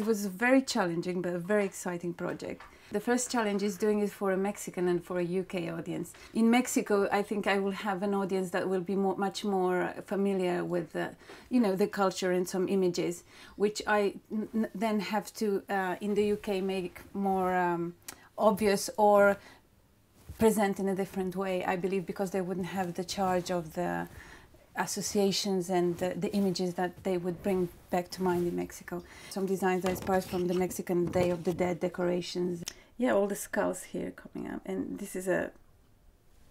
It was very challenging but a very exciting project. The first challenge is doing it for a Mexican and for a UK audience. In Mexico, I think I will have an audience that will be much more familiar with the culture and some images, which I then have to, in the UK, make more obvious or present in a different way, I believe, because they wouldn't have the charge of the associations and the images that they would bring back to mind in Mexico. Some designs are inspired from the Mexican Day of the Dead decorations. Yeah, all the skulls here coming up, and this is a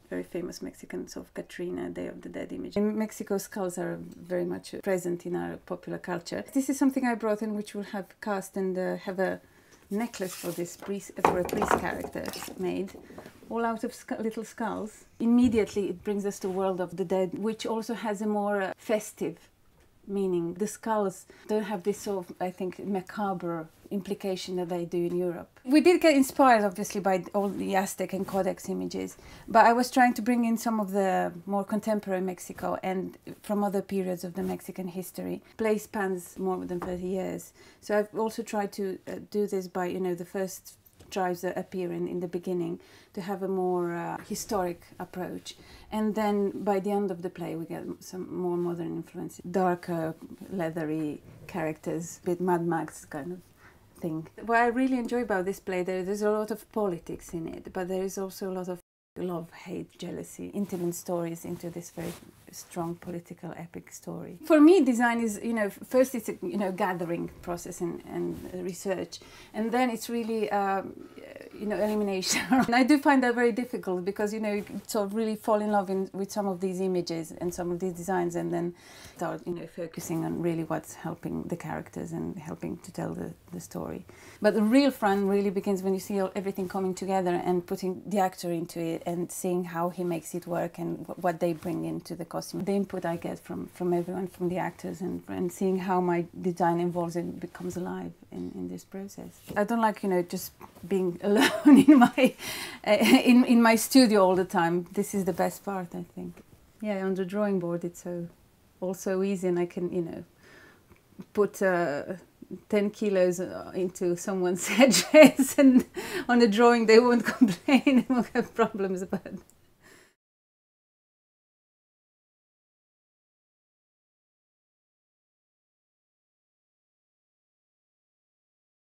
very famous Mexican sort of Katrina Day of the Dead image. In Mexico, skulls are very much present in our popular culture. This is something I brought in, which will have cast and have a necklace for this for a priest character made, all out of little skulls. Immediately it brings us to the world of the dead, which also has a more festive meaning. The skulls don't have this sort of, I think, macabre implication that they do in Europe. We did get inspired, obviously, by all the Aztec and Codex images, but I was trying to bring in some of the more contemporary Mexico and from other periods of the Mexican history. Play spans more than 30 years, so I've also tried to do this by, the first tribes that appear in the beginning, to have a more historic approach, and then by the end of the play we get some more modern influence, darker, leathery characters, a bit Mad Max kind of thing. What I really enjoy about this play, there's a lot of politics in it, but there is also a lot of love, hate, jealousy, intimate stories into this very strong political epic story. For me, design is, first it's a gathering process and research, and then it's really elimination. And I do find that very difficult because you sort of really fall in love with some of these images and some of these designs, and then start focusing on really what's helping the characters and helping to tell the story. But the real fun really begins when you see everything coming together and putting the actor into it and seeing how he makes it work and what they bring into the costume. The input I get from everyone, from the actors, and seeing how my design evolves and becomes alive in this process. I don't like just being alone in my studio all the time. This is the best part, I think. Yeah, on the drawing board it's so easy, and I can put 10 kilos into someone's headdress, and on the drawing they won't complain, they won't have problems about it.